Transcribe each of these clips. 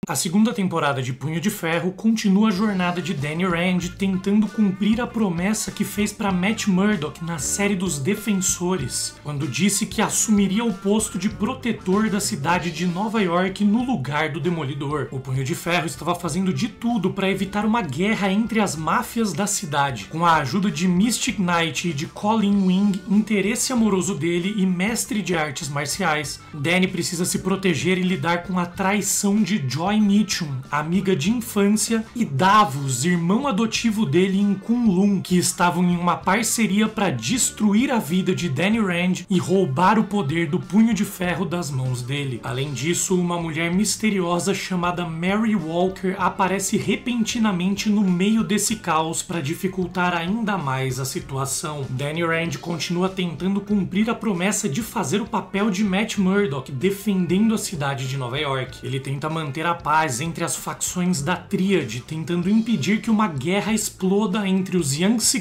A segunda temporada de Punho de Ferro continua a jornada de Danny Rand tentando cumprir a promessa que fez para Matt Murdock na série dos Defensores, quando disse que assumiria o posto de protetor da cidade de Nova York no lugar do Demolidor. O Punho de Ferro estava fazendo de tudo para evitar uma guerra entre as máfias da cidade. Com a ajuda de Mystic Knight e de Colin Wing, interesse amoroso dele e mestre de artes marciais, Danny precisa se proteger e lidar com a traição de Joy Mitchum, amiga de infância, e Davos, irmão adotivo dele em Kunlun, que estavam em uma parceria para destruir a vida de Danny Rand e roubar o poder do Punho de Ferro das mãos dele. Além disso, uma mulher misteriosa chamada Mary Walker aparece repentinamente no meio desse caos para dificultar ainda mais a situação. Danny Rand continua tentando cumprir a promessa de fazer o papel de Matt Murdock defendendo a cidade de Nova York. Ele tenta manter a paz entre as facções da Tríade, tentando impedir que uma guerra exploda entre os Yangtze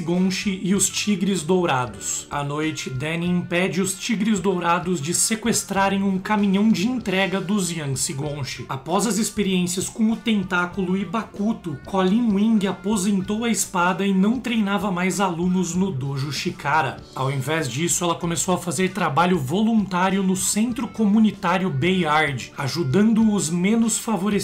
e os Tigres Dourados. À noite, Danny impede os Tigres Dourados de sequestrarem um caminhão de entrega dos Yangtze. Após as experiências com o Tentáculo e Bakuto, Colin Wing aposentou a espada e não treinava mais alunos no Dojo Shikara. Ao invés disso, ela começou a fazer trabalho voluntário no Centro Comunitário Bayard, ajudando os menos favorecidos.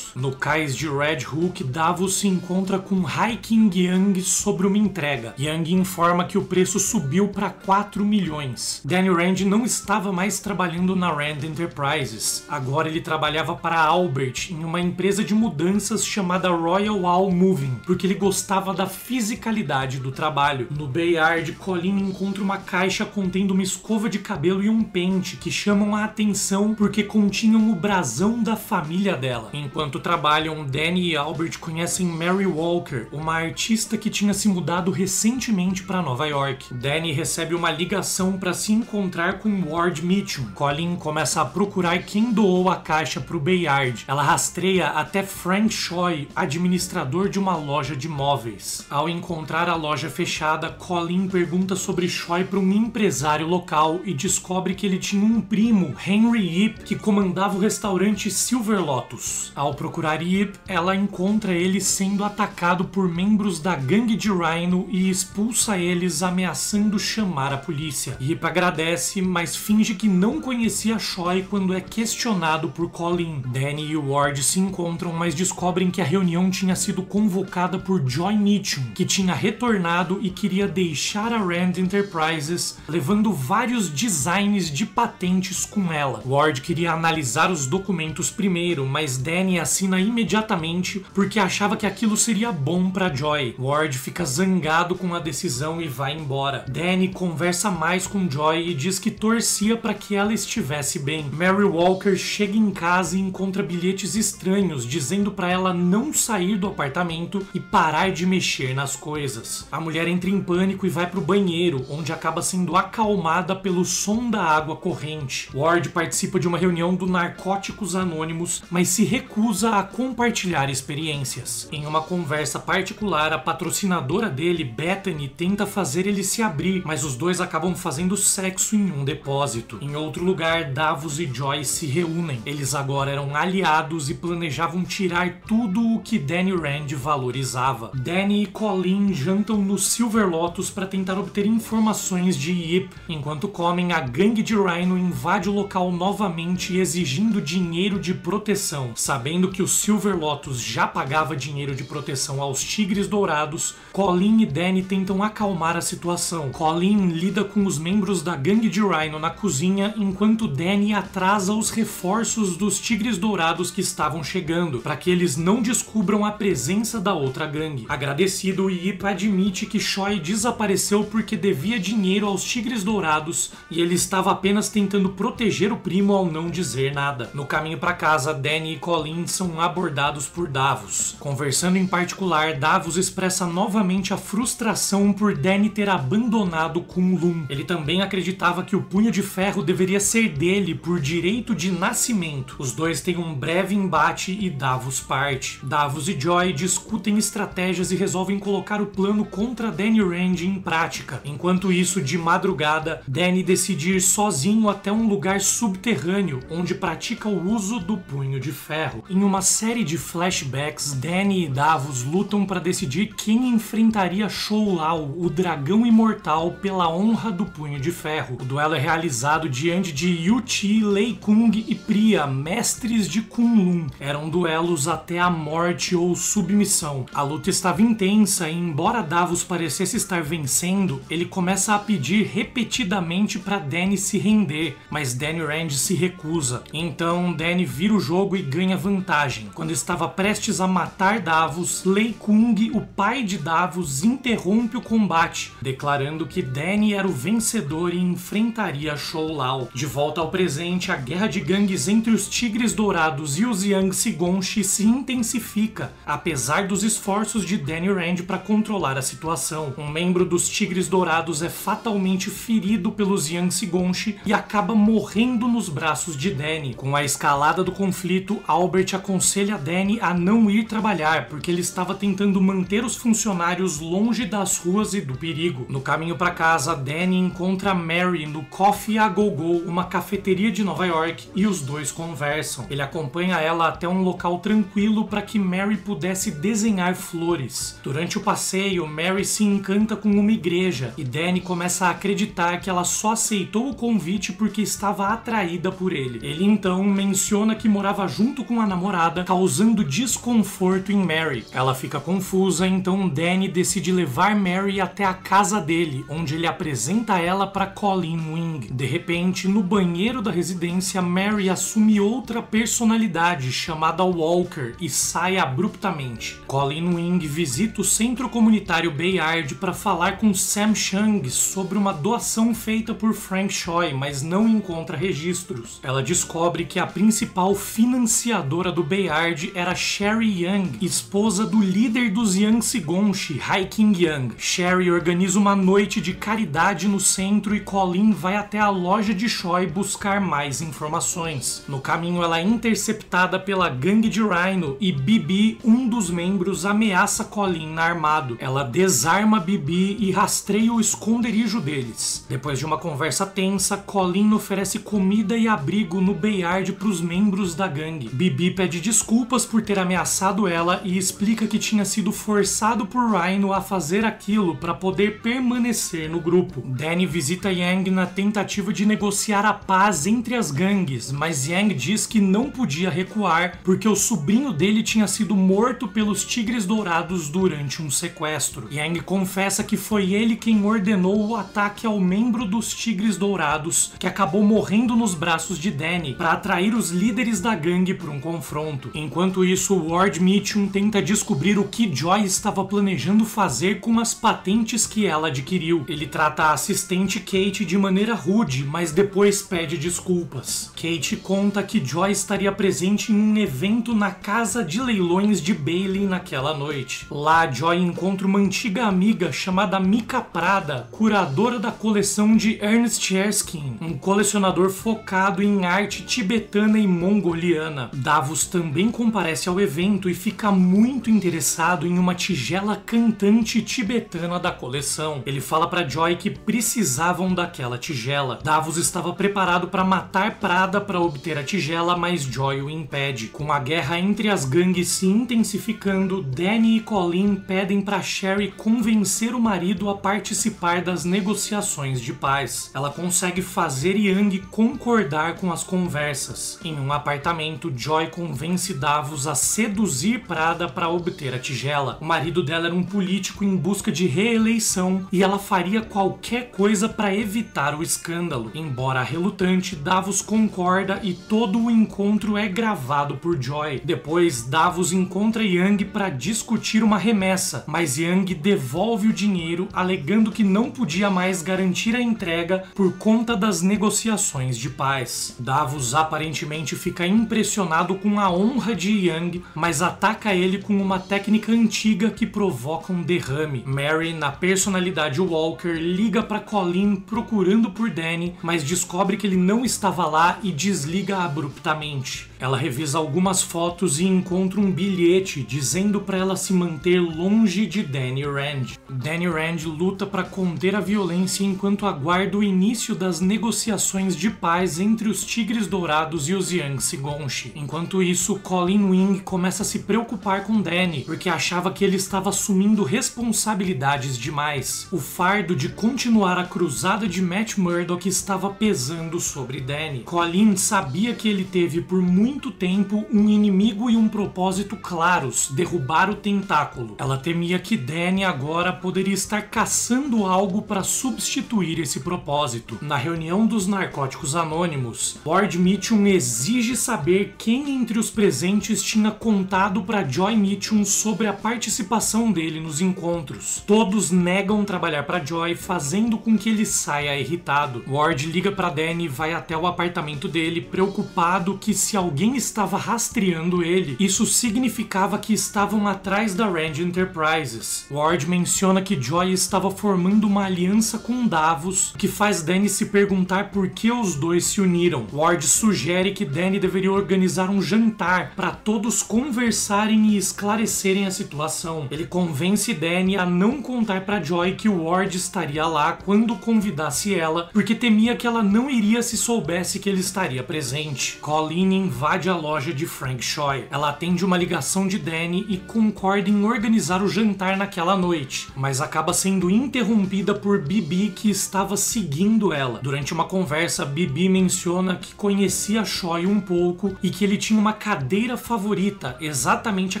No cais de Red Hook, Davos se encontra com High King Yang sobre uma entrega. Yang informa que o preço subiu para 4 milhões. Danny Rand não estava mais trabalhando na Rand Enterprises. Agora ele trabalhava para Albert em uma empresa de mudanças chamada Royal All Moving, porque ele gostava da fisicalidade do trabalho. No Bayard, Colin encontra uma caixa contendo uma escova de cabelo e um pente que chamam a atenção porque continham o brasão da família dela. Enquanto trabalham, Danny e Albert conhecem Mary Walker, uma artista que tinha se mudado recentemente para Nova York. Danny recebe uma ligação para se encontrar com Ward Mitchum. Colin começa a procurar quem doou a caixa para o Bayard. Ela rastreia até Frank Choi, administrador de uma loja de móveis. Ao encontrar a loja fechada, Colin pergunta sobre Choi para um empresário local e descobre que ele tinha um primo, Henry Yip, que comandava o restaurante Silver Lotus. Ao procurar Yip, ela encontra ele sendo atacado por membros da gangue de Rhino e expulsa eles, ameaçando chamar a polícia. Yip agradece, mas finge que não conhecia Choi quando é questionado por Colin. Danny e Ward se encontram, mas descobrem que a reunião tinha sido convocada por Joy Mitchum, que tinha retornado e queria deixar a Rand Enterprises, levando vários designs de patentes com ela. Ward queria analisar os documentos primeiro, mas Danny assina imediatamente porque achava que aquilo seria bom para Joy. Ward fica zangado com a decisão e vai embora. Danny conversa mais com Joy e diz que torcia para que ela estivesse bem. Mary Walker chega em casa e encontra bilhetes estranhos dizendo para ela não sair do apartamento e parar de mexer nas coisas. A mulher entra em pânico e vai pro banheiro, onde acaba sendo acalmada pelo som da água corrente. Ward participa de uma reunião do Narcóticos Anônimos, mas se recusa a compartilhar experiências. Em uma conversa particular, a patrocinadora dele, Bethany, tenta fazer ele se abrir, mas os dois acabam fazendo sexo em um depósito. Em outro lugar, Davos e Joy se reúnem. Eles agora eram aliados e planejavam tirar tudo o que Danny Rand valorizava. Danny e Colin jantam no Silver Lotus para tentar obter informações de Yip. Enquanto comem, a gangue de Rhino invade o local novamente exigindo dinheiro de proteção. Sabendo que o Silver Lotus já pagava dinheiro de proteção aos Tigres Dourados, Colin e Danny tentam acalmar a situação. Colin lida com os membros da gangue de Rhino na cozinha, enquanto Danny atrasa os reforços dos Tigres Dourados que estavam chegando, para que eles não descubram a presença da outra gangue. Agradecido, Yip admite que Choi desapareceu porque devia dinheiro aos Tigres Dourados e ele estava apenas tentando proteger o primo ao não dizer nada. No caminho para casa, Danny e Colin são abordados por Davos. Conversando em particular, Davos expressa novamente a frustração por Danny ter abandonado Kunlun. Ele também acreditava que o Punho de Ferro deveria ser dele por direito de nascimento. Os dois têm um breve embate e Davos parte. Davos e Joy discutem estratégias e resolvem colocar o plano contra Danny Rand em prática. Enquanto isso, de madrugada, Danny decide ir sozinho até um lugar subterrâneo onde pratica o uso do Punho de Ferro. Ferro. Em uma série de flashbacks, Danny e Davos lutam para decidir quem enfrentaria Shou-Lao, o dragão imortal, pela honra do Punho de Ferro. O duelo é realizado diante de Yu-Chi, Lei Kung e Priya, mestres de Kunlun. Eram duelos até a morte ou submissão. A luta estava intensa e, embora Davos parecesse estar vencendo, ele começa a pedir repetidamente para Danny se render, mas Danny Rand se recusa. Então Danny vira o jogo e ganha vantagem. Quando estava prestes a matar Davos, Lei Kung, o pai de Davos, interrompe o combate, declarando que Danny era o vencedor e enfrentaria Shou-Lao. De volta ao presente, a guerra de gangues entre os Tigres Dourados e os Yangtze Gongshi se intensifica, apesar dos esforços de Danny Rand para controlar a situação. Um membro dos Tigres Dourados é fatalmente ferido pelos Yangtze Gongshi e acaba morrendo nos braços de Danny. Com a escalada do conflito, Albert aconselha Danny a não ir trabalhar, porque ele estava tentando manter os funcionários longe das ruas e do perigo. No caminho para casa, Danny encontra Mary no Coffee a Go-Go, uma cafeteria de Nova York, e os dois conversam. Ele acompanha ela até um local tranquilo para que Mary pudesse desenhar flores. Durante o passeio, Mary se encanta com uma igreja e Danny começa a acreditar que ela só aceitou o convite porque estava atraída por ele. Ele então menciona que morava junto com a namorada, causando desconforto em Mary. Ela fica confusa, então Danny decide levar Mary até a casa dele, onde ele apresenta ela para Colleen Wing. De repente, no banheiro da residência, Mary assume outra personalidade chamada Walker e sai abruptamente. Colleen Wing visita o centro comunitário Bayard para falar com Sam Chang sobre uma doação feita por Frank Choi, mas não encontra registros. Ela descobre que a principal financiadora do Bayard era Sherry Young, esposa do líder dos Yangtze Gongshi, Haiking Young. Sherry organiza uma noite de caridade no centro e Colleen vai até a loja de Choi buscar mais informações. No caminho, ela é interceptada pela gangue de Rhino e Bibi, um dos membros, ameaça Colleen armado. Ela desarma Bibi e rastreia o esconderijo deles. Depois de uma conversa tensa, Colleen oferece comida e abrigo no Bayard para os membros da gangue. Bibi pede desculpas por ter ameaçado ela e explica que tinha sido forçado por Rhino a fazer aquilo para poder permanecer no grupo. Danny visita Yang na tentativa de negociar a paz entre as gangues, mas Yang diz que não podia recuar porque o sobrinho dele tinha sido morto pelos Tigres Dourados durante um sequestro. Yang confessa que foi ele quem ordenou o ataque ao membro dos Tigres Dourados, que acabou morrendo nos braços de Danny, para atrair os líderes da gangue para um confronto. Enquanto isso, Ward Mitchum tenta descobrir o que Joy estava planejando fazer com as patentes que ela adquiriu. Ele trata a assistente Kate de maneira rude, mas depois pede desculpas. Kate conta que Joy estaria presente em um evento na casa de leilões de Bailey naquela noite. Lá, Joy encontra uma antiga amiga chamada Mika Prada, curadora da coleção de Ernest Erskine, um colecionador focado em arte tibetana e mongoliana. Davos também comparece ao evento e fica muito interessado em uma tigela cantante tibetana da coleção. Ele fala para Joy que precisavam daquela tigela. Davos estava preparado para matar Prada para obter a tigela, mas Joy o impede. Com a guerra entre as gangues se intensificando, Danny e Colleen pedem para Sherry convencer o marido a participar das negociações de paz. Ela consegue fazer Yang concordar com as conversas. Em um apartamento, Joy convence Davos a seduzir Prada para obter a tigela. O marido dela era um político em busca de reeleição e ela faria qualquer coisa para evitar o escândalo. Embora relutante, Davos concorda e todo o encontro é gravado por Joy. Depois, Davos encontra Yang para discutir uma remessa, mas Yang devolve o dinheiro, alegando que não podia mais garantir a entrega por conta das negociações de paz. Davos aparentemente fica impressionado com a honra de Yang, mas ataca ele com uma técnica antiga que provoca um derrame. Mary, na personalidade Walker, liga para Colleen procurando por Danny, mas descobre que ele não estava lá e desliga abruptamente. Ela revisa algumas fotos e encontra um bilhete dizendo para ela se manter longe de Danny Rand. Danny Rand luta para conter a violência enquanto aguarda o início das negociações de paz entre os Tigres Dourados e os Yangtze Gonshi. Enquanto isso, Colleen Wing começa a se preocupar com Danny, porque achava que ele estava assumindo responsabilidades demais. O fardo de continuar a cruzada de Matt Murdock estava pesando sobre Danny. Colleen sabia que ele teve por muito tempo um inimigo e um propósito claros: derrubar o tentáculo. Ela temia que Danny agora poderia estar caçando algo para substituir esse propósito. Na reunião dos Narcóticos Anônimos, Ward Mitchum exige saber quem entre os presentes tinha contado para Joy Mitchum sobre a participação dele nos encontros. Todos negam trabalhar para Joy, fazendo com que ele saia irritado. Ward liga para Danny e vai até o apartamento dele, preocupado que se alguém estava rastreando ele, isso significava que estavam atrás da Rand Enterprises. Ward menciona que Joy estava formando uma aliança com Davos, o que faz Danny se perguntar por que os dois se uniram. Ward sugere que Danny deveria organizar um jantar para todos conversarem e esclarecerem a situação. Ele convence Danny a não contar para Joy que Ward estaria lá quando convidasse ela, porque temia que ela não iria se soubesse que ele estaria presente. Colleen invade a loja de Frank Choi. Ela atende uma ligação de Danny e concorda em organizar o jantar naquela noite, mas acaba sendo interrompida por Bibi, que estava seguindo ela. Durante uma conversa, Bibi menciona que conhecia Choi um pouco e que ele tinha uma cadeira favorita, exatamente a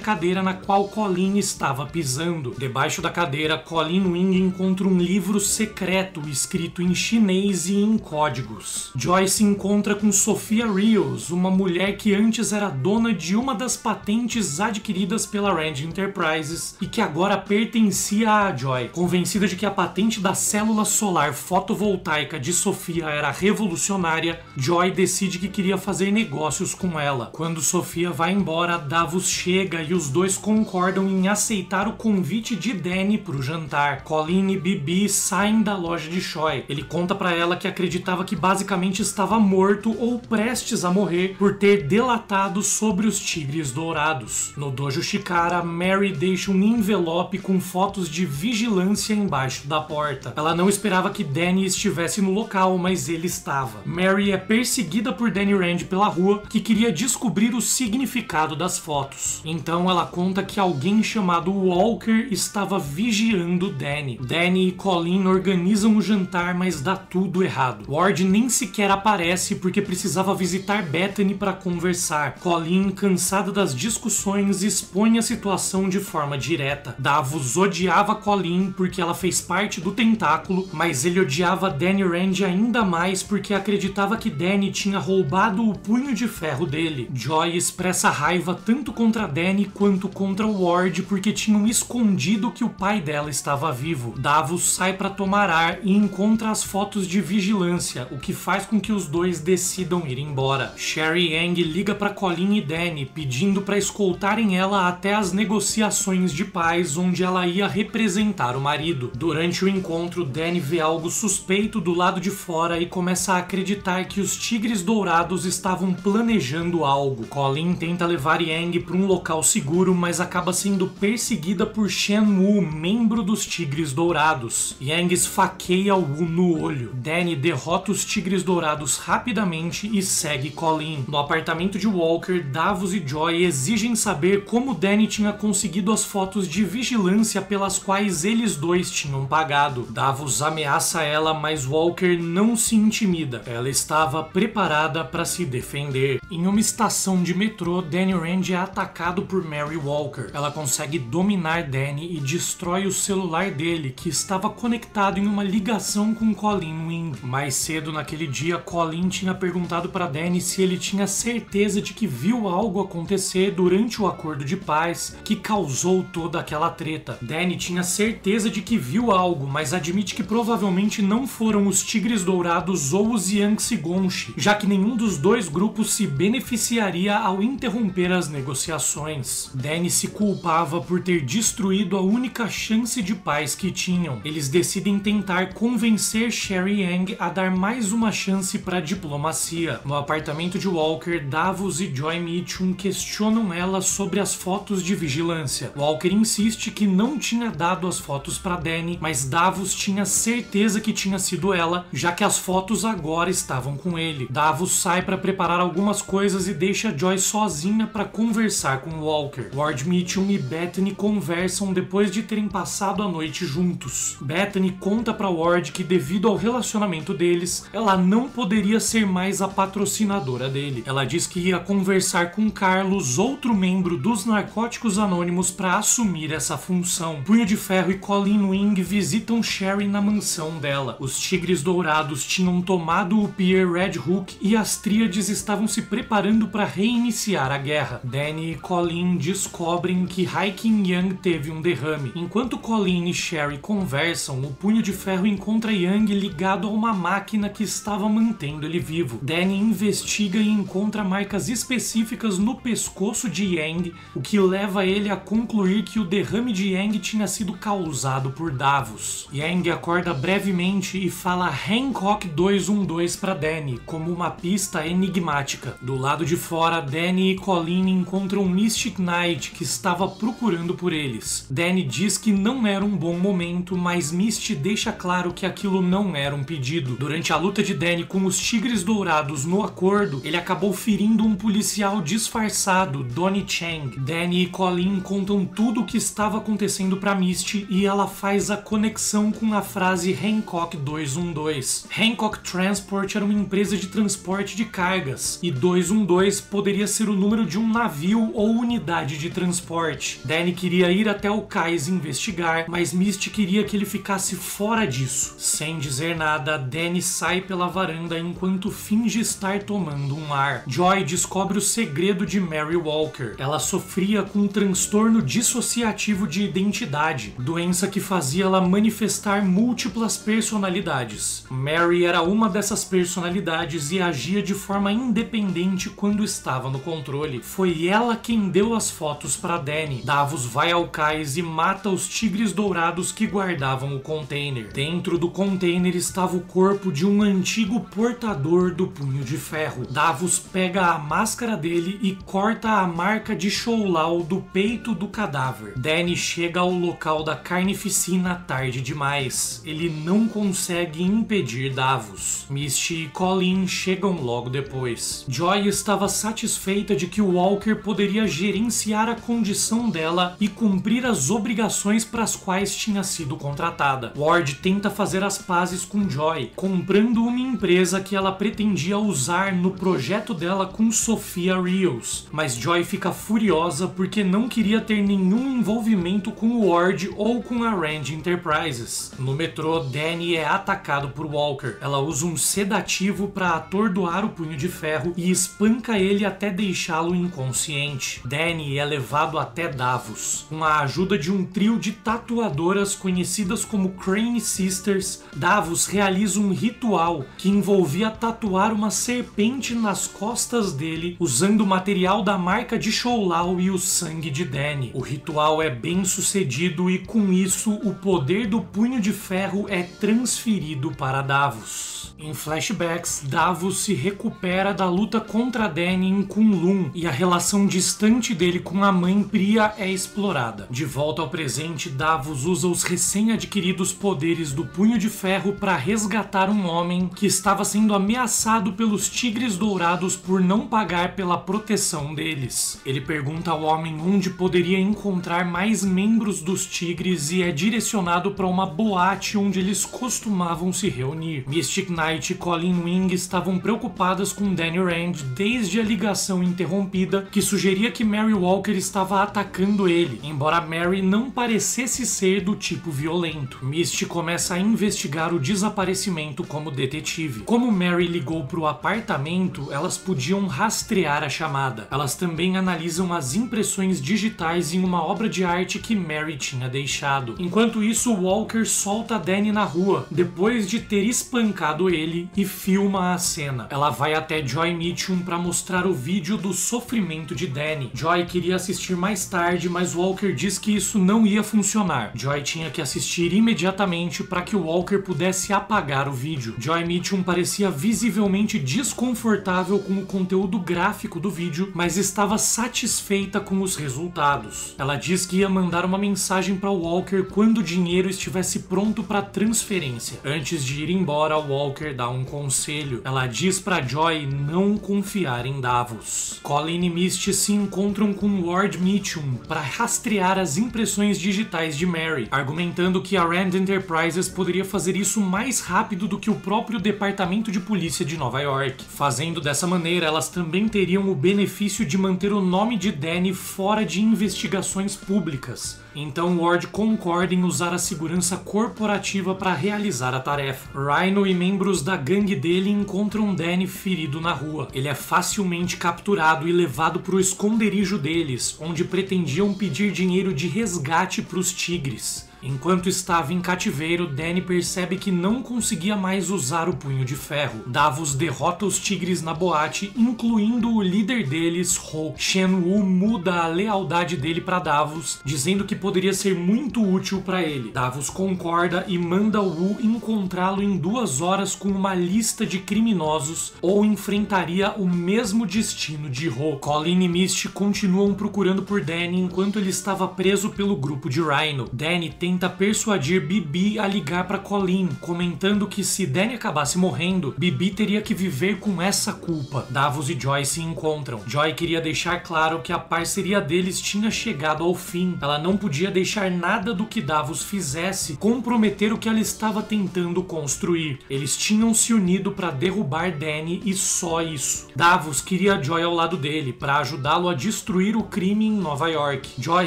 cadeira na qual Colleen estava pisando. Debaixo da cadeira, Colleen Wing encontra um livro secreto escrito em chinês e em códigos. Joy se encontra com Sophia Rios, uma mulher que antes era dona de uma das patentes adquiridas pela Rand Enterprises e que agora pertencia a Joy. Convencida de que a patente da célula solar fotovoltaica de Sophia era revolucionária, Joy decide que queria fazer negócios com ela. Quando Sophia vai embora, Davos chega e os dois concordam em aceitar o convite de Danny para o jantar. Colleen e Bibi saem da loja de Choi. Ele conta para ela que acreditava que basicamente estava morto ou prestes a morrer por ter delatado sobre os Tigres Dourados. No dojo Shikara, Mary deixa um envelope com fotos de vigilância embaixo da porta. Ela não esperava que Danny estivesse no local, mas ele estava. Mary é perseguida por Danny Rand pela rua, que queria descobrir o significado das fotos. Então ela conta que alguém chamado Walker estava vigiando Danny. Danny e Colleen organizam o jantar, mas dá tudo errado. Ward nem sequer aparece porque precisava visitar Bethany para conversar. Colleen, cansada das discussões, expõe a situação de forma direta. Davos odiava Colleen porque ela fez parte do tentáculo, mas ele odiava Danny Rand ainda mais porque acreditava que Danny tinha roubado o punho de ferro dele. Joy expressa raiva tanto contra Danny quanto contra Ward porque tinham escondido que o pai dela estava vivo. Davos sai para tomar ar e encontra as fotos de vigilância, o que faz com que os dois decidam ir embora. Sherry Yang liga para Colleen e Danny pedindo para escoltarem ela até as negociações de paz, onde ela ia representar o marido. Durante o encontro, Danny vê algo suspeito do lado de fora e começa a acreditar que os Tigres Dourados estavam planejando algo. Colleen tenta levar Yang para um local seguro, mas acaba sendo perseguida por Shen Wu, membro dos Tigres Dourados. Yang esfaqueia Wu no olho. Danny derrota os Tigres Dourados rapidamente e segue Colleen. No apartamento de Walker, Davos e Joy exigem saber como Danny tinha conseguido as fotos de vigilância pelas quais eles dois tinham pagado. Davos ameaça ela, mas Walker não se intimida. Ela estava preparada para se defender. Em uma estação de metrô, Danny Rand é atacado por Mary Walker. Ela consegue dominar Danny e destrói o celular dele, que estava conectado em uma ligação com Colleen Wing. Mais cedo naquele dia, Colleen tinha perguntado para Danny se ele tinha certeza de que viu algo acontecer durante o acordo de paz que causou toda aquela treta. Danny tinha certeza de que viu algo, mas admite que provavelmente não foram os Tigres Dourados ou os Yangtze Gonshi, já que nenhum dos dois grupos se beneficiaria ao interromper as negociações. Danny se culpava por ter destruído a única chance de paz que tinham. Eles decidem tentar convencer Sherry Yang a dar mais uma chance para a diplomacia. No apartamento de Walker, Davos e Joy Mitchum questionam ela sobre as fotos de vigilância. Walker insiste que não tinha dado as fotos para Danny, mas Davos tinha certeza que tinha sido ela, já que as fotos agora estavam com ele. Davos sai para preparar algumas coisas e deixa Joy sozinha para conversar com Walker. Ward Mitchum e Bethany conversam depois de terem passado a noite juntos. Bethany conta para Ward que devido ao relacionamento deles, ela não poderia ser mais a patrocinadora dele. Ela diz que ia conversar com Carlos, outro membro dos Narcóticos Anônimos, para assumir essa função. Punho de Ferro e Colleen Wing visitam Sherry na mansão dela. Os Tigres Dourados tinham tomado o Pier Red Hook e as Tríades estavam se preparando para reiniciar a guerra. Danny e Colleen descobrem que Hiking Young teve um derrame. Enquanto Colleen e Sherry conversam, o Punho de Ferro encontra Young ligado a uma máquina que estava mantendo ele vivo. Danny investiga e encontra marcas específicas no pescoço de Yang, o que leva ele a concluir que o derrame de Yang tinha sido causado por Davos. Yang acorda brevemente e fala Hancock 212 para Danny, como uma pista enigmática. Do lado de fora, Danny e Colleen encontram Mystic Knight, que estava procurando por eles. Danny diz que não era um bom momento, mas Misty deixa claro que aquilo não era um pedido. Durante a luta de Danny com os Tigres Dourados no acordo, ele acabou ferindo um policial disfarçado, Donnie Chang. Danny e Colleen contam tudo o que estava acontecendo para Misty e ela faz a conexão com a frase Hancock 212. Hancock Transport era uma empresa de transporte de cargas e 212 poderia ser o número de um navio ou unidade de transporte. Danny queria ir até o cais investigar, mas Misty queria que ele ficasse fora disso. Sem dizer nada, Danny sai pela varanda enquanto finge estar tomando um ar. Joy descobre o segredo de Mary Walker. Ela sofria com um transtorno dissociativo de identidade, doença que fazia ela manifestar múltiplas personalidades. Mary era uma dessas personalidades e agia de forma independente quando estava no controle. Foi ela quem deu as fotos para Danny. Davos vai ao cais e mata os Tigres Dourados que guardavam o container. Dentro do container estava o corpo de um antigo portador do Punho de Ferro. Davos pega a máscara dele e corta a marca de Shoulau do peito do cadáver. Danny chega ao local da carnificina tarde demais. Ele não consegue impedir Davos. Misty e Colleen chegam logo depois. Joy estava satisfeita de que o Walker poderia gerenciar a condição dela e cumprir as obrigações para as quais tinha sido contratada. Ward tenta fazer as pazes com Joy, comprando uma empresa que ela pretendia usar no projeto dela com Sophia Rios. Mas Joy fica furiosa porque não queria ter nenhum envolvimento com o Ward ou com a Rand Enterprises. No metrô, Danny é atacado por Walker. Ela usa um sedativo para atordoar o Punho de Ferro e espanca ele até deixá-lo inconsciente. Danny é levado até Davos. Com a ajuda de um trio de tatuadoras conhecidas como Crane Sisters, Davos realiza um ritual que envolvia tatuar uma serpente nas costas dele usando o material da marca de Shoulau e o sangue de Danny. O ritual é bem sucedido e com isso o poder do Punho de Ferro é transferido para Davos. Em flashbacks, Davos se recupera da luta contra Danny em Kunlun e a relação distante dele com a mãe Priya é explorada. De volta ao presente, Davos usa os recém-adquiridos poderes do Punho de Ferro para resgatar um homem que estava sendo ameaçado pelos Tigres Dourados por não pagar pela proteção deles. Ele pergunta ao homem onde poderia encontrar mais membros dos Tigres e é direcionado para uma boate onde eles costumavam se reunir. Mystic Knight e Colleen Wing estavam preocupadas com Danny Rand desde a ligação interrompida que sugeria que Mary Walker estava atacando ele, embora Mary não parecesse ser do tipo violento. Misty começa a investigar o desaparecimento como detetive. Como Mary ligou para o apartamento, elas podiam rastrear a chamada. Elas também analisam as impressões digitais em uma obra de arte que Mary tinha deixado. Enquanto isso, Walker solta Danny na rua, depois de ter espancado ele, e filma a cena. Ela vai até Joy Mitchum para mostrar o vídeo do sofrimento de Danny. Joy queria assistir mais tarde, mas Walker diz que isso não ia funcionar. Joy tinha que assistir imediatamente para que o Walker pudesse apagar o vídeo. Joy Mitchum parecia visivelmente desconfortável com o conteúdo gráfico do vídeo, mas estava satisfeita com os resultados. Ela diz que ia mandar uma mensagem para Walker quando o dinheiro estivesse pronto para transferência. Antes de ir embora, Walker dá um conselho. Ela diz para Joy não confiar em Davos. Colleen e Misty se encontram com Ward Mitchum para rastrear as impressões digitais de Mary, argumentando que a Rand Enterprises poderia fazer isso mais rápido do que o próprio Departamento de Polícia de Nova York. Fazendo dessa maneira, elas também teriam o benefício de manter o nome de Danny fora de investigações públicas. Então Ward concorda em usar a segurança corporativa para realizar a tarefa. Rhino e membros da gangue dele encontram Danny ferido na rua. Ele é facilmente capturado e levado para o esconderijo deles, onde pretendiam pedir dinheiro de resgate para os tigres. Enquanto estava em cativeiro, Danny percebe que não conseguia mais usar o punho de ferro. Davos derrota os tigres na boate, incluindo o líder deles, Ho. Shen-Wu muda a lealdade dele para Davos, dizendo que poderia ser muito útil para ele. Davos concorda e manda Wu encontrá-lo em 2 horas com uma lista de criminosos, ou enfrentaria o mesmo destino de Ho. Colleen e Misty continuam procurando por Danny enquanto ele estava preso pelo grupo de Rhino. Danny tenta persuadir Bibi a ligar para Colleen, comentando que se Danny acabasse morrendo, Bibi teria que viver com essa culpa. Davos e Joy se encontram. Joy queria deixar claro que a parceria deles tinha chegado ao fim. Ela não podia deixar nada do que Davos fizesse comprometer o que ela estava tentando construir. Eles tinham se unido para derrubar Danny e só isso. Davos queria Joy ao lado dele para ajudá-lo a destruir o crime em Nova York. Joy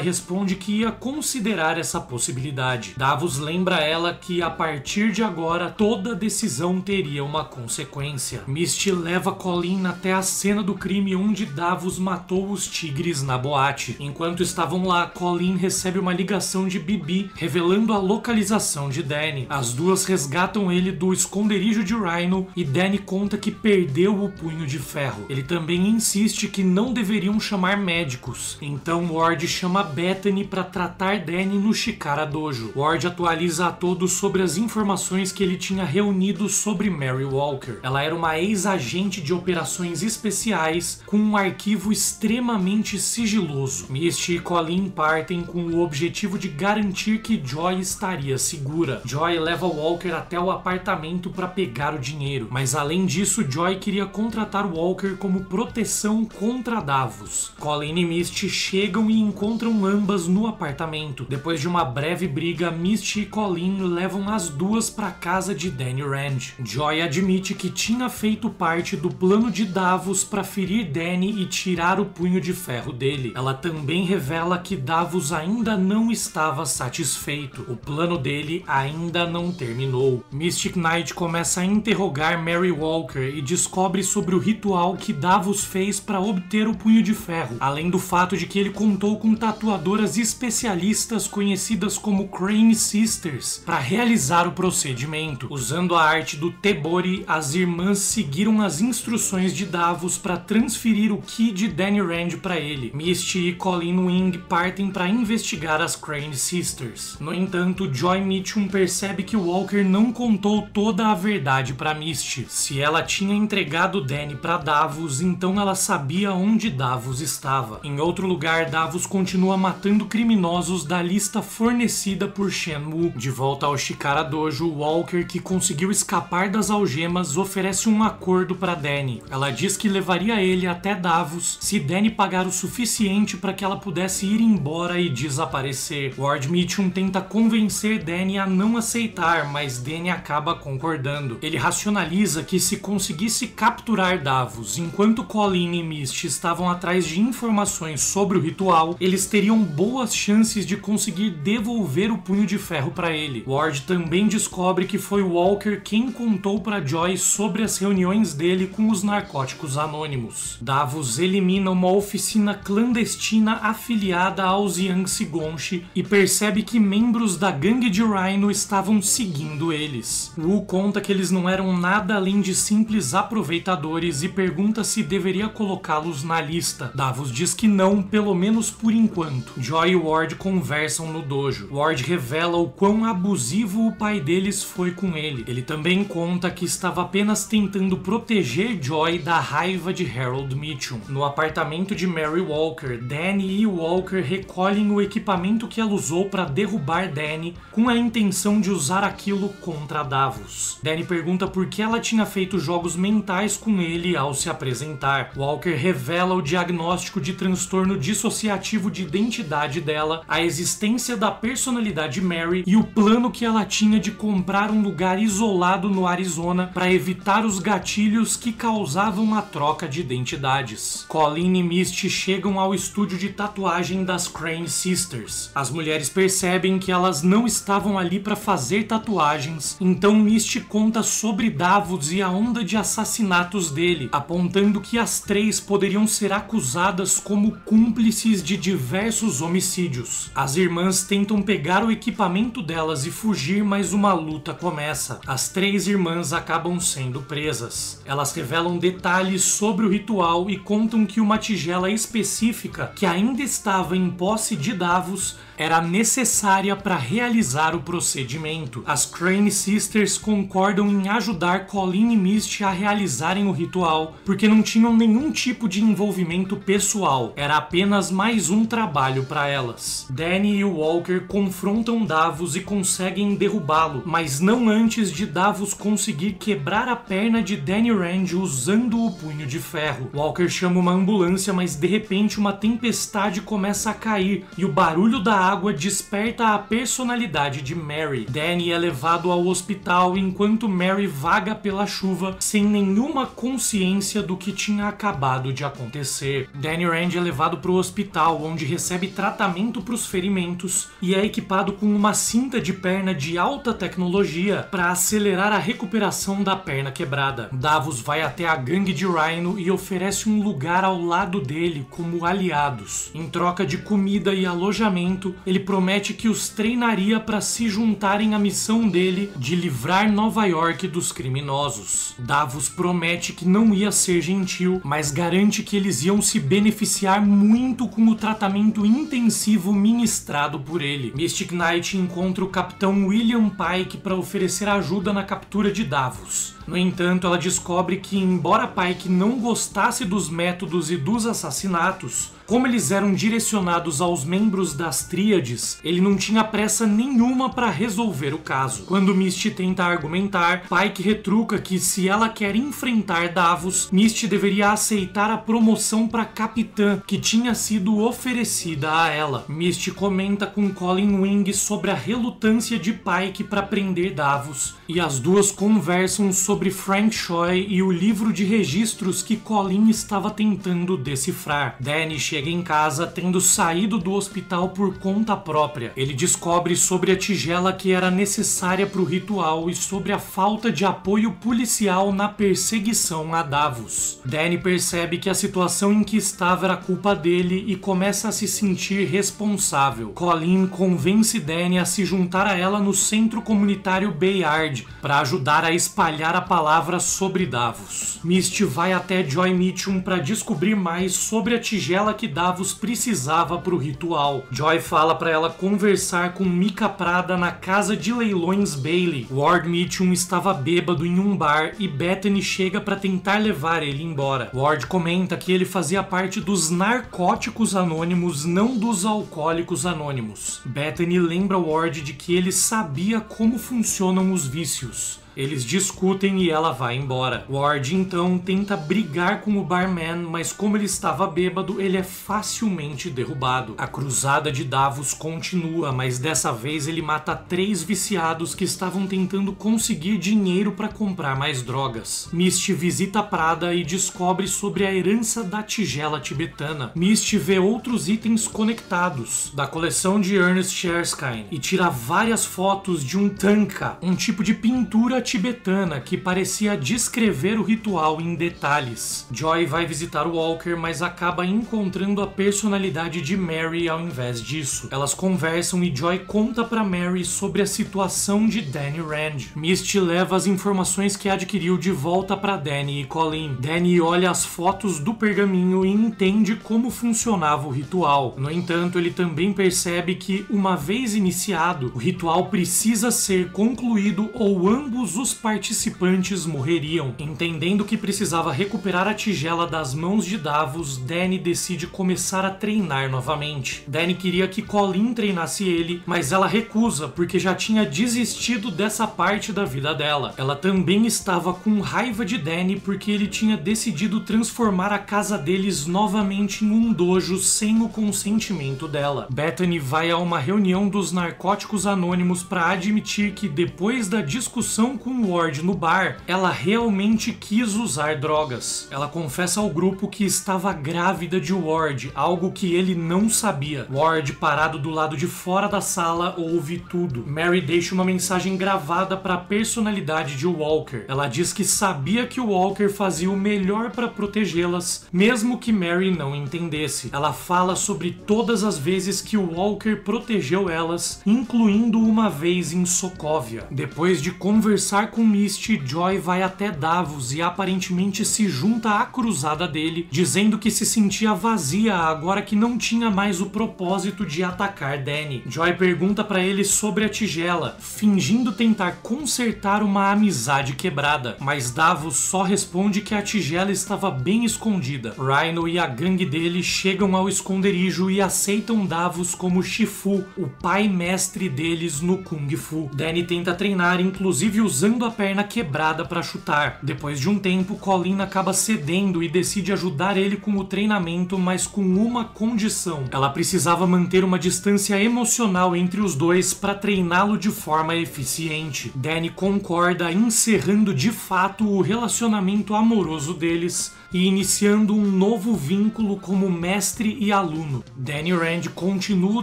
responde que ia considerar essa possibilidade. Davos lembra ela que a partir de agora toda decisão teria uma consequência. Misty leva Colleen até a cena do crime onde Davos matou os tigres na boate. Enquanto estavam lá, Colleen recebe uma ligação de Bibi revelando a localização de Danny. As duas resgatam ele do esconderijo de Rhino e Danny conta que perdeu o punho de ferro. Ele também insiste que não deveriam chamar médicos. Então Ward chama Bethany para tratar Danny no Chikara Dojo. Ward atualiza a todos sobre as informações que ele tinha reunido sobre Mary Walker. Ela era uma ex-agente de operações especiais com um arquivo extremamente sigiloso. Misty e Colleen partem com o objetivo de garantir que Joy estaria segura. Joy leva Walker até o apartamento para pegar o dinheiro, mas além disso, Joy queria contratar Walker como proteção contra Davos. Colleen e Misty chegam e encontram ambas no apartamento. Depois de uma breve briga, Misty e Colleen levam as duas para casa de Danny Rand. Joy admite que tinha feito parte do plano de Davos para ferir Danny e tirar o punho de ferro dele. Ela também revela que Davos ainda não estava satisfeito. O plano dele ainda não terminou. Mystic Knight começa a interrogar Mary Walker e descobre sobre o ritual que Davos fez para obter o punho de ferro, além do fato de que ele contou com tatuadoras especialistas conhecidas como Crane Sisters para realizar o procedimento. Usando a arte do Tebori, as irmãs seguiram as instruções de Davos para transferir o Ki de Danny Rand para ele. Misty e Colleen Wing partem para investigar as Crane Sisters. No entanto, Joy Mitchum percebe que Walker não contou toda a verdade para Misty. Se ela tinha entregado Danny para Davos, então ela sabia onde Davos estava. Em outro lugar, Davos continua matando criminosos da lista fornecida por Shen-Wu. De volta ao Chikara Dojo, Walker, que conseguiu escapar das algemas, oferece um acordo para Danny. Ela diz que levaria ele até Davos se Danny pagar o suficiente para que ela pudesse ir embora e desaparecer. Ward Mitchum tenta convencer Danny a não aceitar, mas Danny acaba concordando. Ele racionaliza que se conseguisse capturar Davos enquanto Colleen e Misty estavam atrás de informações sobre o ritual, eles teriam boas chances de conseguir devolver o punho de ferro para ele. Ward também descobre que foi Walker quem contou para Joy sobre as reuniões dele com os narcóticos anônimos. Davos elimina uma oficina clandestina afiliada aos Yangtze Gonshi e percebe que membros da gangue de Rhino estavam seguindo eles. Wu conta que eles não eram nada além de simples aproveitadores e pergunta se deveria colocá-los na lista. Davos diz que não, pelo menos por enquanto. Joy e Ward conversam no dojo. Ward Ward revela o quão abusivo o pai deles foi com ele. Ele também conta que estava apenas tentando proteger Joy da raiva de Harold Mitchum. No apartamento de Mary Walker, Danny e Walker recolhem o equipamento que ela usou para derrubar Danny com a intenção de usar aquilo contra Davos. Danny pergunta por que ela tinha feito jogos mentais com ele ao se apresentar. Walker revela o diagnóstico de transtorno dissociativo de identidade dela, a existência da personalidade Mary e o plano que ela tinha de comprar um lugar isolado no Arizona para evitar os gatilhos que causavam a troca de identidades. Colleen e Misty chegam ao estúdio de tatuagem das Crane Sisters. As mulheres percebem que elas não estavam ali para fazer tatuagens, então Misty conta sobre Davos e a onda de assassinatos dele, apontando que as três poderiam ser acusadas como cúmplices de diversos homicídios. As irmãs tentam pegar o equipamento delas e fugir, mas uma luta começa. As três irmãs acabam sendo presas. Elas revelam detalhes sobre o ritual e contam que uma tigela específica que ainda estava em posse de Davos era necessária para realizar o procedimento. As Crane Sisters concordam em ajudar Colleen e Misty a realizarem o ritual, porque não tinham nenhum tipo de envolvimento pessoal, era apenas mais um trabalho para elas. Danny e Walker confrontam Davos e conseguem derrubá-lo, mas não antes de Davos conseguir quebrar a perna de Danny Rand usando o punho de ferro. Walker chama uma ambulância, mas de repente uma tempestade começa a cair e o barulho da água desperta a personalidade de Mary. Danny é levado ao hospital enquanto Mary vaga pela chuva sem nenhuma consciência do que tinha acabado de acontecer. Danny Rand é levado para o hospital, onde recebe tratamento para os ferimentos e é equipado com uma cinta de perna de alta tecnologia para acelerar a recuperação da perna quebrada. Davos vai até a gangue de Rhino e oferece um lugar ao lado dele como aliados. Em troca de comida e alojamento, ele promete que os treinaria para se juntarem à missão dele de livrar Nova York dos criminosos. Davos promete que não ia ser gentil, mas garante que eles iam se beneficiar muito com o tratamento intensivo ministrado por ele. Mystic Knight encontra o capitão William Pike para oferecer ajuda na captura de Davos. No entanto, ela descobre que, embora Pike não gostasse dos métodos e dos assassinatos, como eles eram direcionados aos membros das Tríades, ele não tinha pressa nenhuma para resolver o caso. Quando Misty tenta argumentar, Pike retruca que se ela quer enfrentar Davos, Misty deveria aceitar a promoção para capitã que tinha sido oferecida a ela. Misty comenta com Colleen Wing sobre a relutância de Pike para prender Davos, e as duas conversam sobre Frank Choi e o livro de registros que Colleen estava tentando decifrar. Danny chega em casa tendo saído do hospital por conta própria. Ele descobre sobre a tigela que era necessária para o ritual e sobre a falta de apoio policial na perseguição a Davos. Danny percebe que a situação em que estava era culpa dele e começa a se sentir responsável. Colleen convence Danny a se juntar a ela no centro comunitário Bayard para ajudar a espalhar a palavra sobre Davos. Misty vai até Joy Mitchum para descobrir mais sobre a tigela que Davos precisava para o ritual. Joy fala para ela conversar com Mika Prada na casa de leilões Bailey. Ward Mitchum estava bêbado em um bar e Bethany chega para tentar levar ele embora. Ward comenta que ele fazia parte dos narcóticos anônimos, não dos alcoólicos anônimos. Bethany lembra Ward de que ele sabia como funcionam os vícios. Eles discutem e ela vai embora. Ward então tenta brigar com o barman, mas como ele estava bêbado, ele é facilmente derrubado. A cruzada de Davos continua, mas dessa vez ele mata 3 viciados que estavam tentando conseguir dinheiro para comprar mais drogas. Misty visita Prada e descobre sobre a herança da tigela tibetana. Misty vê outros itens conectados da coleção de Ernest Erskine e tira várias fotos de um tanka, um tipo de pintura tibetana que parecia descrever o ritual em detalhes. Joy vai visitar o Walker, mas acaba encontrando a personalidade de Mary ao invés disso. Elas conversam e Joy conta pra Mary sobre a situação de Danny Rand. Misty leva as informações que adquiriu de volta pra Danny e Colleen. Danny olha as fotos do pergaminho e entende como funcionava o ritual. No entanto, ele também percebe que, uma vez iniciado, o ritual precisa ser concluído ou ambos os participantes morreriam. Entendendo que precisava recuperar a tigela das mãos de Davos, Danny decide começar a treinar novamente. Danny queria que Colleen treinasse ele, mas ela recusa porque já tinha desistido dessa parte da vida dela. Ela também estava com raiva de Danny porque ele tinha decidido transformar a casa deles novamente em um dojo sem o consentimento dela. Bethany vai a uma reunião dos Narcóticos Anônimos para admitir que depois da discussão com Ward no bar, ela realmente quis usar drogas. Ela confessa ao grupo que estava grávida de Ward, algo que ele não sabia. Ward, parado do lado de fora da sala, ouve tudo. Mary deixa uma mensagem gravada para a personalidade de Walker. Ela diz que sabia que o Walker fazia o melhor para protegê-las, mesmo que Mary não entendesse. Ela fala sobre todas as vezes que o Walker protegeu elas, incluindo uma vez em Sokovia. Depois de conversar com Misty, Joy vai até Davos e aparentemente se junta à cruzada dele, dizendo que se sentia vazia agora que não tinha mais o propósito de atacar Danny. Joy pergunta para ele sobre a tigela, fingindo tentar consertar uma amizade quebrada, mas Davos só responde que a tigela estava bem escondida. Rhino e a gangue dele chegam ao esconderijo e aceitam Davos como Shifu, o pai mestre deles no Kung Fu. Danny tenta treinar, inclusive usando a perna quebrada para chutar. Depois de um tempo, Colleen acaba cedendo e decide ajudar ele com o treinamento, mas com uma condição. Ela precisava manter uma distância emocional entre os dois para treiná-lo de forma eficiente. Danny concorda, encerrando de fato o relacionamento amoroso deles e iniciando um novo vínculo como mestre e aluno. Danny Rand continua o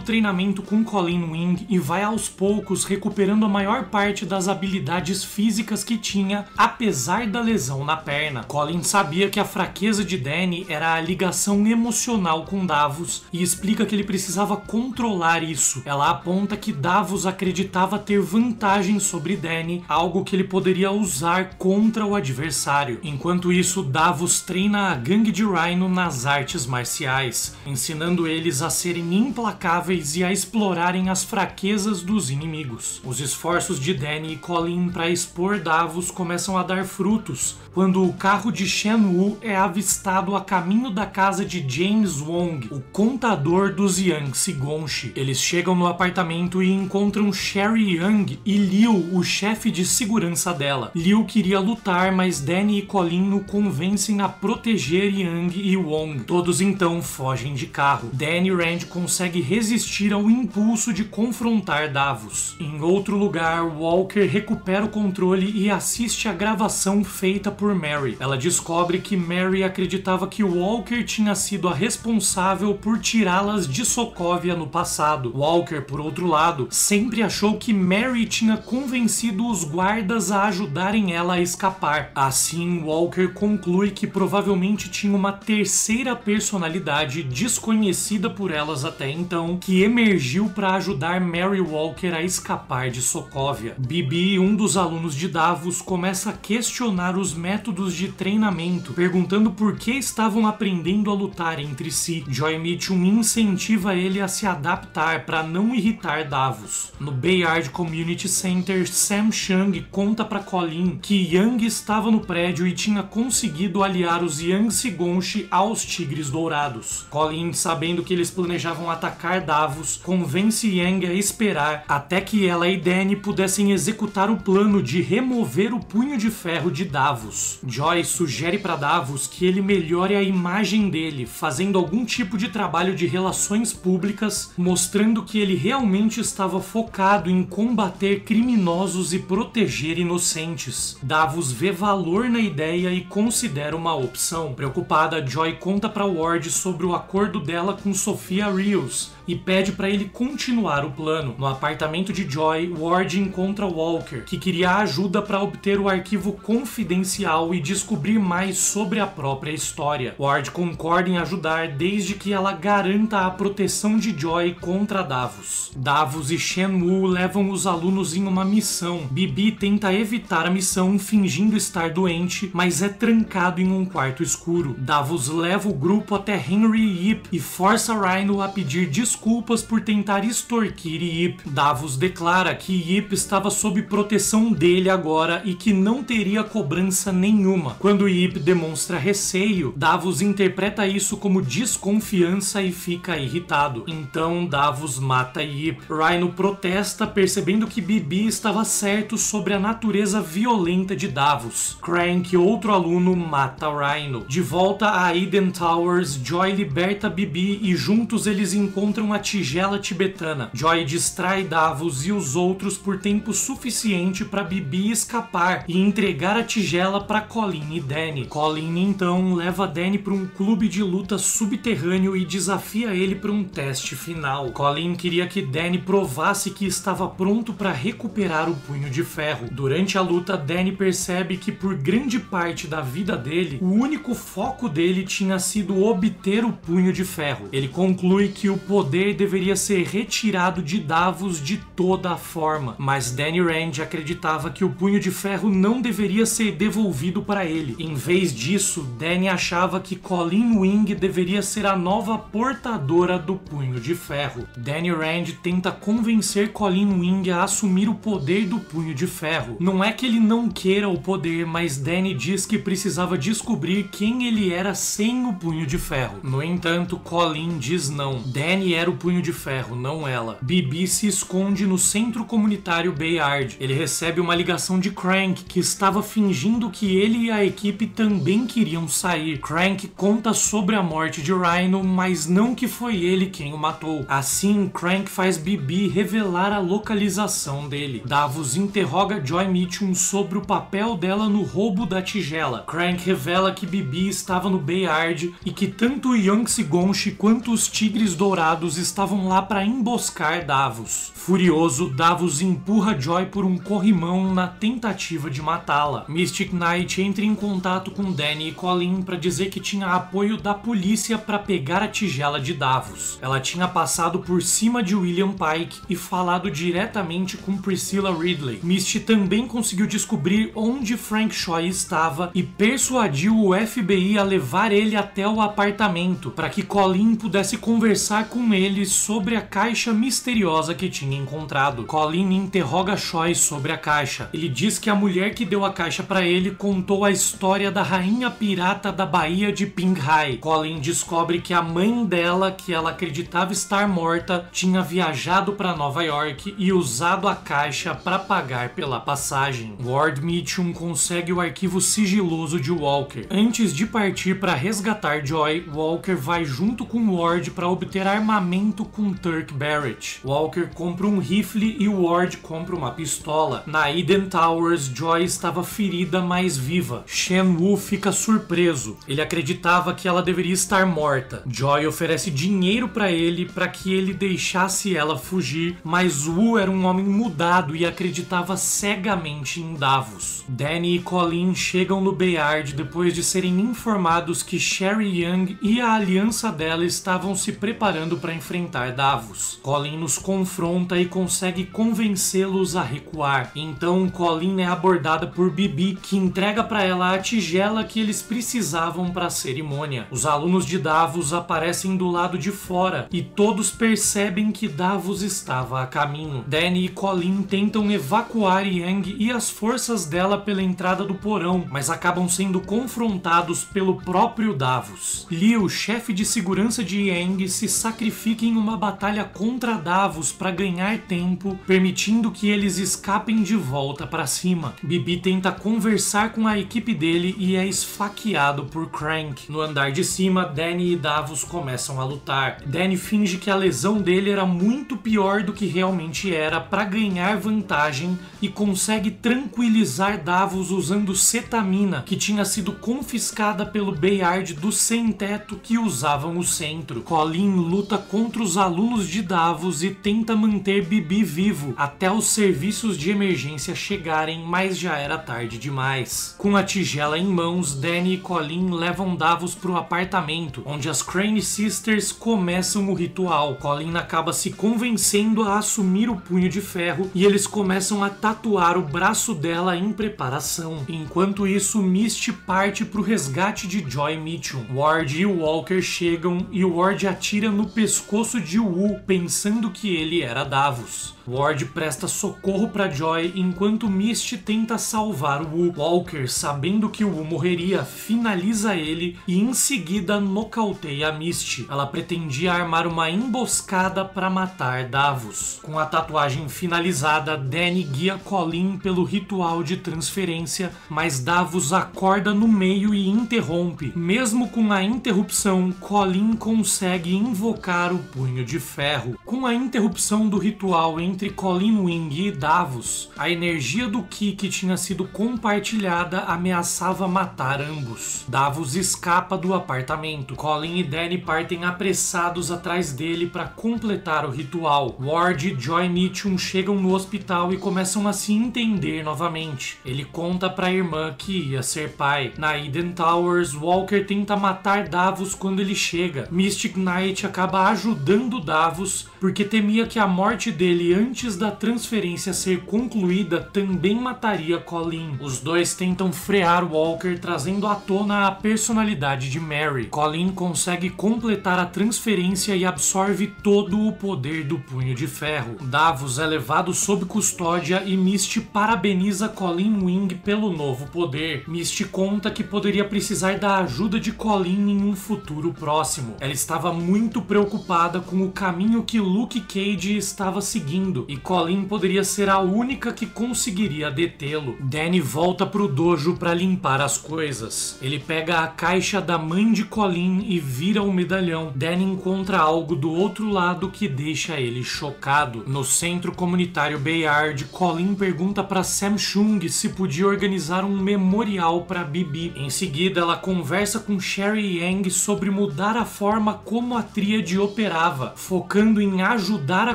treinamento com Colleen Wing e vai aos poucos recuperando a maior parte das habilidades físicas que tinha, apesar da lesão na perna. Colleen sabia que a fraqueza de Danny era a ligação emocional com Davos e explica que ele precisava controlar isso. Ela aponta que Davos acreditava ter vantagem sobre Danny, algo que ele poderia usar contra o adversário. Enquanto isso, Davos treina a gangue de Rhino nas artes marciais, ensinando eles a serem implacáveis e a explorarem as fraquezas dos inimigos. Os esforços de Danny e Colleen para expor Davos começam a dar frutos quando o carro de Shen Wu é avistado a caminho da casa de James Wong, o contador dos Yangtze Gongshi. Eles chegam no apartamento e encontram Sherry Yang e Liu, o chefe de segurança dela. Liu queria lutar, mas Danny e Colleen o convencem a proteger Yang e Wong. Todos então fogem de carro. Danny Rand consegue resistir ao impulso de confrontar Davos. Em outro lugar, Walker recupera o controle e assiste a gravação feita por Mary. Ela descobre que Mary acreditava que Walker tinha sido a responsável por tirá-las de Sokovia no passado. Walker, por outro lado, sempre achou que Mary tinha convencido os guardas a ajudarem ela a escapar. Assim, Walker conclui que provavelmente tinha uma terceira personalidade desconhecida por elas até então, que emergiu para ajudar Mary Walker a escapar de Sokovia. Bibi, um dos alunos de Davos, começa a questionar os métodos de treinamento, perguntando por que estavam aprendendo a lutar entre si. Joy Mitchum incentiva ele a se adaptar para não irritar Davos. No Bayard Community Center, Sam Chang conta para Colleen que Yang estava no prédio e tinha conseguido aliar os Yangtze Gongshi aos Tigres Dourados. Colleen, sabendo que eles planejavam atacar Davos, convence Yang a esperar até que ela e Danny pudessem executar o plano de remover o punho de ferro de Davos. Joy sugere para Davos que ele melhore a imagem dele, fazendo algum tipo de trabalho de relações públicas, mostrando que ele realmente estava focado em combater criminosos e proteger inocentes. Davos vê valor na ideia e considera uma opção. Preocupada, Joy conta para Ward sobre o acordo dela com Sophia Rios e pede para ele continuar o plano. No apartamento de Joy, Ward encontra Walker, que queria ajuda para obter o arquivo confidencial e descobrir mais sobre a própria história. Ward concorda em ajudar desde que ela garanta a proteção de Joy contra Davos. Davos e Shen-Wu levam os alunos em uma missão. Bibi tenta evitar a missão fingindo estar doente, mas é trancado em um quarto escuro. Davos leva o grupo até Henry e Yip e força Rhino a pedir desculpas por tentar extorquir Yip. Davos declara que Yip estava sob proteção dele agora e que não teria cobrança nenhuma. Quando Yip demonstra receio, Davos interpreta isso como desconfiança e fica irritado. Então Davos mata Yip. Rhino protesta, percebendo que Bibi estava certo sobre a natureza violenta de Davos. Crank, outro aluno, mata Rhino. De volta a Eden Towers, Joy liberta Bibi e juntos eles encontram a tigela tibetana. Joy distrai Davos e os outros por tempo suficiente para Bibi escapar e entregar a tigela para Colin e Danny. Colin então leva Danny para um clube de luta subterrâneo e desafia ele para um teste final. Colin queria que Danny provasse que estava pronto para recuperar o punho de ferro. Durante a luta, Danny percebe que por grande parte da vida dele, o único foco dele tinha sido obter o punho de ferro. Ele conclui que o poder deveria ser retirado de Davos de toda a forma, mas Danny Rand acreditava que o punho de ferro não deveria ser devolvido para ele. Em vez disso, Danny achava que Colleen Wing deveria ser a nova portadora do punho de ferro. Danny Rand tenta convencer Colleen Wing a assumir o poder do punho de ferro. Não é que ele não queira o poder, mas Danny diz que precisava descobrir quem ele era sem o punho de ferro. No entanto, Colleen diz não. Danny era o punho de ferro, não ela. Bibi se esconde no centro comunitário Bayard. Ele recebe uma ligação de Crank, que estava fingindo que ele e a equipe também queriam sair. Crank conta sobre a morte de Rhino, mas não que foi ele quem o matou. Assim, Crank faz Bibi revelar a localização dele. Davos interroga Joy Mitchum sobre o papel dela no roubo da tigela. Crank revela que Bibi estava no Bayard e que tanto o Yangtze Gonshi quanto os Tigres Dourados estavam lá para emboscar Davos. Furioso, Davos empurra Joy por um corrimão na tentativa de matá-la. Mystic Knight entra em contato com Danny e Colin para dizer que tinha apoio da polícia para pegar a tigela de Davos. Ela tinha passado por cima de William Pike e falado diretamente com Priscilla Ridley. Misty também conseguiu descobrir onde Frank Choi estava e persuadiu o FBI a levar ele até o apartamento para que Colin pudesse conversar com ele sobre a caixa misteriosa que tinha encontrado. Colin interroga Choi sobre a caixa. Ele diz que a mulher que deu a caixa para ele contou a história da rainha pirata da Baía de Pinghai. Colin descobre que a mãe dela, que ela acreditava estar morta, tinha viajado para Nova York e usado a caixa para pagar pela passagem. Ward Mitchum consegue o arquivo sigiloso de Walker. Antes de partir para resgatar Joy, Walker vai junto com Ward para obter armamento com Turk Barrett. Walker compra um rifle e Ward compra uma pistola. Na Eden Towers, Joy estava ferida, mas viva. Shen-Wu fica surpreso. Ele acreditava que ela deveria estar morta. Joy oferece dinheiro para ele para que ele deixasse ela fugir, mas Wu era um homem mudado e acreditava cegamente em Davos. Danny e Colin chegam no Bayard depois de serem informados que Sherry Young e a aliança dela estavam se preparando para enfrentar Davos. Colin nos confronta e consegue convencê-los a recuar. Então Colin é abordada por Bibi, que entrega para ela a tigela que eles precisavam para a cerimônia. Os alunos de Davos aparecem do lado de fora e todos percebem que Davos estava a caminho. Danny e Colin tentam evacuar Yang e as forças dela pela entrada do porão, mas acabam sendo confrontados pelo próprio Davos. Liu, chefe de segurança de Yang, se sacrifica em uma batalha contra Davos para ganhar tempo, permitindo que eles escapem de volta para cima. Bibi tenta conversar com a equipe dele e é esfaqueado por Crank. No andar de cima, Danny e Davos começam a lutar. Danny finge que a lesão dele era muito pior do que realmente era para ganhar vantagem e consegue tranquilizar Davos usando cetamina, que tinha sido confiscada pelo Bayard dos sem-teto que usavam o centro. Colin luta encontra os alunos de Davos e tenta manter Bibi vivo até os serviços de emergência chegarem, mas já era tarde demais. Com a tigela em mãos, Danny e Colleen levam Davos pro apartamento, onde as Crane Sisters começam o ritual. Colleen acaba se convencendo a assumir o punho de ferro e eles começam a tatuar o braço dela em preparação. Enquanto isso, Misty parte pro resgate de Joy Mitchum. Ward e Walker chegam e Ward atira no pescoço de Wu, pensando que ele era Davos. Ward presta socorro para Joy enquanto Misty tenta salvar o Wu. Walker, sabendo que o Wu morreria, finaliza ele e em seguida nocauteia a Misty. Ela pretendia armar uma emboscada para matar Davos. Com a tatuagem finalizada, Danny guia Colleen pelo ritual de transferência, mas Davos acorda no meio e interrompe. Mesmo com a interrupção, Colleen consegue invocar o punho de ferro. Com a interrupção do ritual entre Colleen Wing e Davos, a energia do Ki que tinha sido compartilhada ameaçava matar ambos. Davos escapa do apartamento. Colleen e Danny partem apressados atrás dele para completar o ritual. Ward e Joy Mitchum chegam no hospital e começam a se entender novamente. Ele conta para a irmã que ia ser pai. Na Eden Towers, Walker tenta matar Davos quando ele chega. Mystic Knight acaba ajudando Davos porque temia que a morte dele antes da transferência ser concluída também mataria Colleen. Os dois tentam frear Walker, trazendo à tona a personalidade de Mary. Colleen consegue completar a transferência e absorve todo o poder do punho de ferro. Davos é levado sob custódia e Misty parabeniza Colleen Wing pelo novo poder. Misty conta que poderia precisar da ajuda de Colleen em um futuro próximo. Ela estava muito preocupada com o caminho que Luke Cage estava seguindo e Colleen poderia ser a única que conseguiria detê-lo. Danny volta pro dojo para limpar as coisas. Ele pega a caixa da mãe de Colleen e vira o medalhão. Danny encontra algo do outro lado que deixa ele chocado. No centro comunitário Bayard, Colleen pergunta para Sam Chung se podia organizar um memorial para Bibi. Em seguida, ela conversa com Sherry Yang sobre mudar a forma como a tríade operava, focando em ajudar a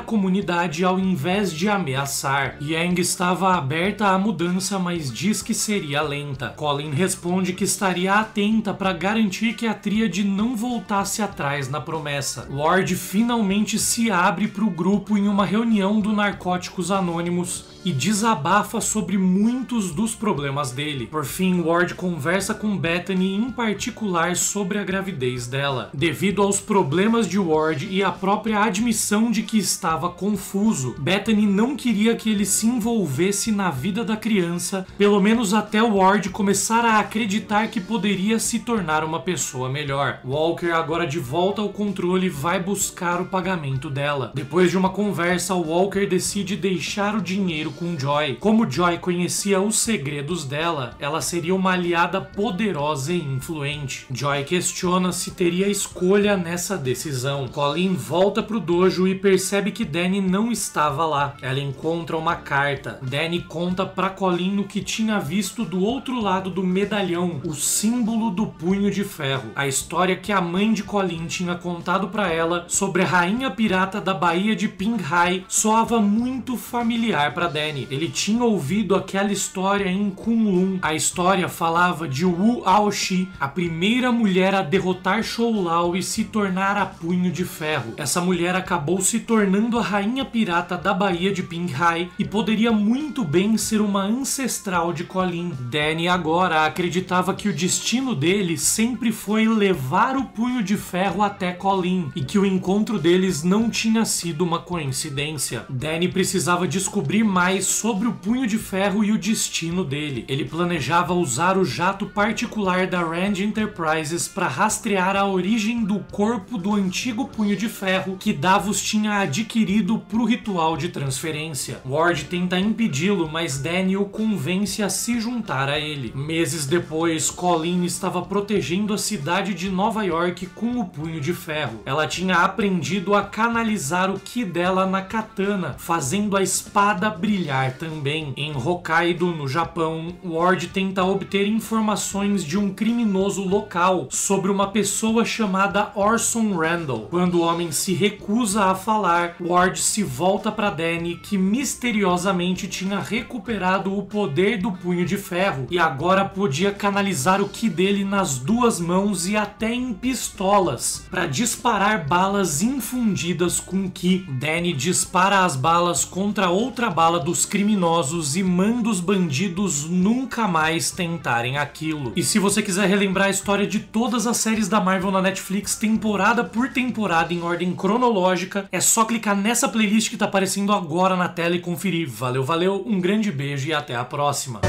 comunidade ao invés de ameaçar. Yang estava aberta à mudança, mas diz que seria lenta. Colleen responde que estaria atenta para garantir que a tríade não voltasse atrás na promessa. Ward finalmente se abre para o grupo em uma reunião do Narcóticos Anônimos e desabafa sobre muitos dos problemas dele. Por fim, Ward conversa com Bethany em particular sobre a gravidez dela. Devido aos problemas de Ward e a própria admissão de que estava confuso, Bethany não queria que ele se envolvesse na vida da criança, pelo menos até Ward começar a acreditar que poderia se tornar uma pessoa melhor. Walker, agora de volta ao controle, vai buscar o pagamento dela. Depois de uma conversa, Walker decide deixar o dinheiro com Joy. Como Joy conhecia os segredos dela, ela seria uma aliada poderosa e influente. Joy questiona se teria escolha nessa decisão. Colleen volta pro dojo e percebe que Danny não estava lá. Ela encontra uma carta. Danny conta pra Colleen o que tinha visto do outro lado do medalhão, o símbolo do punho de ferro. A história que a mãe de Colleen tinha contado pra ela sobre a rainha pirata da Baía de Pinghai soava muito familiar pra Danny. Ele tinha ouvido aquela história em Kunlun. A história falava de Wu Aoshi, a primeira mulher a derrotar Shou Lao e se tornar a punho de ferro. Essa mulher acabou se tornando a rainha pirata da Baía de Pinghai e poderia muito bem ser uma ancestral de Colleen. Danny agora acreditava que o destino dele sempre foi levar o punho de ferro até Colleen e que o encontro deles não tinha sido uma coincidência. Danny precisava descobrir mais sobre o punho de ferro e o destino dele. Ele planejava usar o jato particular da Rand Enterprises para rastrear a origem do corpo do antigo punho de ferro que Davos tinha adquirido para o ritual de transferência. Ward tenta impedi-lo, mas Danny o convence a se juntar a ele. Meses depois, Colleen estava protegendo a cidade de Nova York com o punho de ferro. Ela tinha aprendido a canalizar o ki dela na katana, fazendo a espada brilhar familiar também. Em Hokkaido, no Japão, Ward tenta obter informações de um criminoso local sobre uma pessoa chamada Orson Randall. Quando o homem se recusa a falar, Ward se volta para Danny, que misteriosamente tinha recuperado o poder do punho de ferro e agora podia canalizar o ki dele nas duas mãos e até em pistolas para disparar balas infundidas com ki. Danny dispara as balas contra outra bala dos criminosos e manda os bandidos nunca mais tentarem aquilo. E se você quiser relembrar a história de todas as séries da Marvel na Netflix, temporada por temporada, em ordem cronológica, é só clicar nessa playlist que tá aparecendo agora na tela e conferir. Valeu, valeu, um grande beijo e até a próxima.